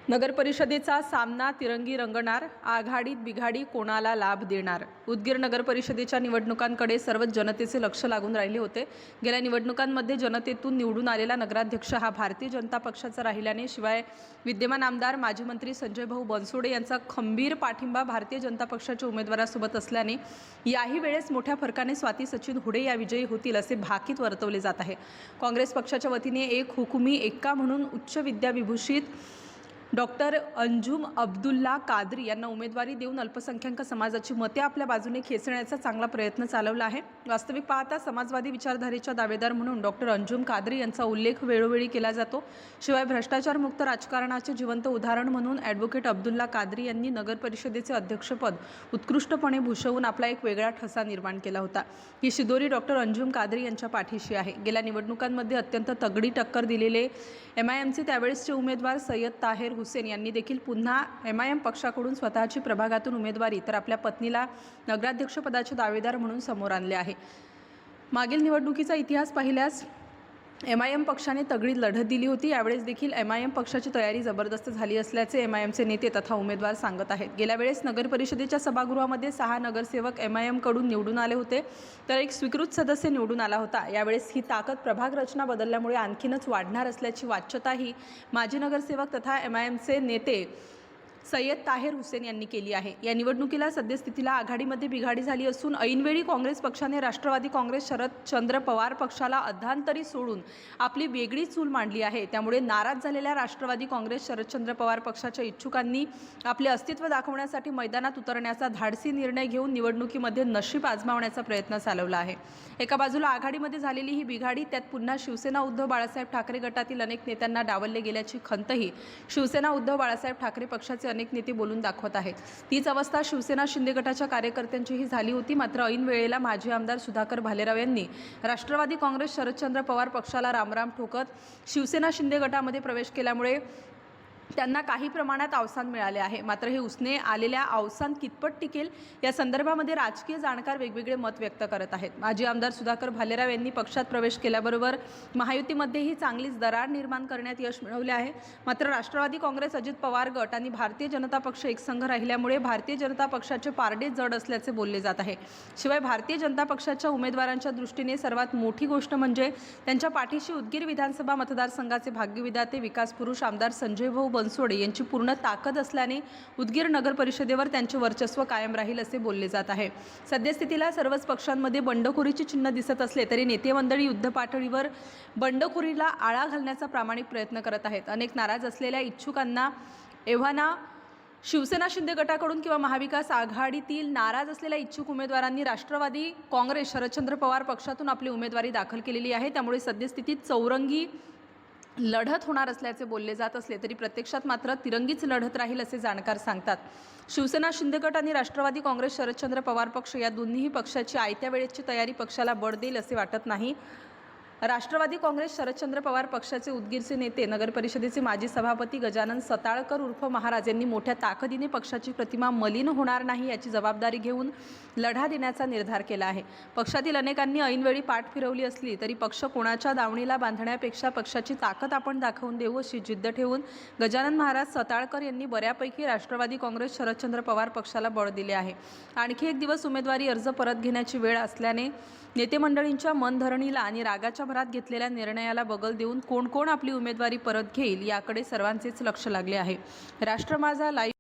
नगर परिषदेचा सामना तिरंगी रंगणार, आघाडीत बिघाडी कोणाला लाभ देणार. उदगीर नगर परिषदेच्या निवडणुकांकडे सर्वच जनतेचे लक्ष लागून राहिले होते. गेल्या निवडणुकांमध्ये जनतेतून निवडून आलेला नगराध्यक्ष हा भारतीय जनता पक्षाचा राहिल्याने, शिवाय विद्यमान आमदार माजी मंत्री संजय भाऊ बनसोडे यांचा खंबीर पाठिंबा भारतीय जनता पक्षाच्या उमेदवारासोबत असल्याने याही वेळेस मोठ्या फरकाने स्वाती सचिन हुडे या विजयी होतील असे भाकीत वर्तवले जात आहे. काँग्रेस पक्षाच्या वतीने एक हुकुमी एक्का म्हणून उच्च विद्याविभूषित डॉक्टर अंजुम अब्दुल्ला कादरी यांना उमेदवारी देऊन अल्पसंख्याक समाजाची मते आपल्या बाजूने खेचण्याचा चांगला प्रयत्न चालवला आहे. वास्तविक पाहता समाजवादी विचारधारेच्या दावेदार म्हणून डॉक्टर अंजुम कादरी यांचा उल्लेख वेळोवेळी केला जातो. शिवाय भ्रष्टाचारमुक्त राजकारणाचे जिवंत उदाहरण म्हणून ॲडव्होकेट अब्दुल्ला कादरी यांनी नगर परिषदेचे अध्यक्षपद उत्कृष्टपणे भूषवून आपला एक वेगळा ठसा निर्माण केला होता. ही शिदोरी डॉक्टर अंजुम कादरी यांच्या पाठीशी आहे. गेल्या निवडणुकांमध्ये अत्यंत तगडी टक्कर दिलेले MIMचे त्यावेळेसचे उमेदवार सय्यद ताहेर हुसेन यांनी देखील पुन्हा MIM पक्षाकडून स्वतःची प्रभागातून उमेदवारी तर आपल्या पत्नीला नगराध्यक्षपदाचे दावेदार म्हणून समोर आणले आहे. मागील निवडणुकीचा इतिहास पाहिल्यास MIM पक्षाने तगडी लढत दिली होती. यावेळेस देखील MIM पक्षाची तयारी जबरदस्त झाली असल्याचे MIMचे नेते तथा उमेदवार सांगत आहेत. गेल्या वेळेस नगर परिषदेच्या सभागृहामध्ये 6 नगरसेवक MIM कडून निवडून आले होते, तर एक स्वीकृत सदस्य निवडून आला होता. यावेळेस ही ताकद प्रभाग रचना बदलल्यामुळे आणखीनच वाढणार असल्याची वाच्यताही माजी नगरसेवक तथा MIMचे नेते सय्यद ताहेर हुसेन यांनी केली आहे. या निवडणुकीला सद्यस्थितीला आघाडीमध्ये बिघाडी झाली असून ऐनवेळी काँग्रेस पक्षाने राष्ट्रवादी काँग्रेस शरदचंद्र पवार पक्षाला अधांतरी सोडून आपली वेगळी चूल मांडली आहे. त्यामुळे नाराज झालेल्या राष्ट्रवादी काँग्रेस शरदचंद्र पवार पक्षाच्या इच्छुकांनी आपले अस्तित्व दाखवण्यासाठी मैदानात उतरण्याचा धाडसी निर्णय घेऊन निवडणुकीमध्ये नशीब आजमावण्याचा प्रयत्न चालवला आहे. एका बाजूला आघाडीमध्ये झालेली ही बिघाडी, त्यात पुन्हा शिवसेना उद्धव बाळासाहेब ठाकरे गटातील अनेक नेत्यांना डावलले गेल्याची खंतही शिवसेना उद्धव बाळासाहेब ठाकरे पक्षाचे अनेक नेते बोलून दाखवत आहेत. तीच अवस्था शिवसेना शिंदे गटाच्या कार्यकर्त्यांचीही झाली होती. मात्र ऐन वेळेला माजी आमदार सुधाकर भालेराव यांनी राष्ट्रवादी काँग्रेस शरदचंद्र पवार पक्षाला रामराम ठोकत शिवसेना शिंदे गटामध्ये प्रवेश केल्यामुळे त्यांना काही प्रमाणात अवसान मिळाले आहे. मात्र हे उसने आलेल्या अवसान कितपत टिकेल या संदर्भामध्ये राजकीय जाणकार वेगवेगळे मत व्यक्त करत आहेत. माजी आमदार सुधाकर भालेराव यांनी पक्षात प्रवेश केल्याबरोबर महायुतीमध्येही चांगलीच दरार निर्माण करण्यात यश मिळवले आहे. मात्र राष्ट्रवादी काँग्रेस, अजित पवार गट आणि भारतीय जनता पक्ष एकसंघ राहिल्यामुळे भारतीय जनता पक्षाचे पारडे जड असल्याचे बोलले जात आहे. शिवाय भारतीय जनता पक्षाच्या उमेदवारांच्या दृष्टीने सर्वात मोठी गोष्ट म्हणजे त्यांच्या पाठीशी उदगीर विधानसभा मतदारसंघाचे भाग्यविधाते विकास पुरुष आमदार संजय भाऊ बनसोडे यांची पूर्ण ताकद असल्याने उदगीर नगर परिषदेवर त्यांचे वर्चस्व कायम राहील असे बोलले जात आहे. सद्यस्थितीला सर्वच पक्षांमध्ये बंडखोरीची चिन्ह दिसत असले तरी नेते मंडळी युद्ध पातळीवर बंडखोरीला आळा घालण्याचा प्रामाणिक प्रयत्न करत आहेत. अनेक नाराज असलेल्या इच्छुकांना एव्हाना शिवसेना शिंदे गटाकडून किंवा महाविकास आघाडीतील नाराज असलेल्या इच्छुक उमेदवारांनी राष्ट्रवादी काँग्रेस शरदचंद्र पवार पक्षातून आपली उमेदवारी दाखल केलेली आहे. त्यामुळे सद्यस्थितीत चौरंगी लढत होणार असल्याचे बोलले जात असले तरी प्रत्यक्षात मात्र तिरंगीच लढत राहील असे जाणकार सांगतात. शिवसेना शिंदे गट आणि राष्ट्रवादी काँग्रेस शरदचंद्र पवार पक्ष या दोन्हीही पक्षाची आयत्या वेळेची तयारी पक्षाला बळ देईल असे वाटत नाही. राष्ट्रवादी काँग्रेस शरदचंद्र पवार पक्षाचे उदगीरचे नेते नगर परिषदेचे माजी सभापती गजानन सताळकर उर्फ महाराज यांनी मोठ्या ताकदीने पक्षाची प्रतिमा मलिन होणार नाही याची जबाबदारी घेऊन लढा देण्याचा निर्धार केला आहे. पक्षातील अनेकांनी ऐनवेळी पाठ फिरवली असली तरी पक्ष कोणाच्या दावणीला बांधण्यापेक्षा पक्षाची ताकद आपण दाखवून देऊ अशी जिद्द ठेवून गजानन महाराज सताळकर यांनी बऱ्यापैकी राष्ट्रवादी काँग्रेस शरदचंद्र पवार पक्षाला बळ दिले आहे. आणखी एक दिवस उमेदवारी अर्ज परत घेण्याची वेळ असल्याने नेते मंडळींच्या मनधरणीला आणि रागाच्या भरात घेतलेल्या निर्णयाला बगल देऊन कोण कोण आपली उमेदवारी परत घेईल याकडे सर्वांचेच लक्ष लागले आहे. राष्ट्र माझा लाईव्ह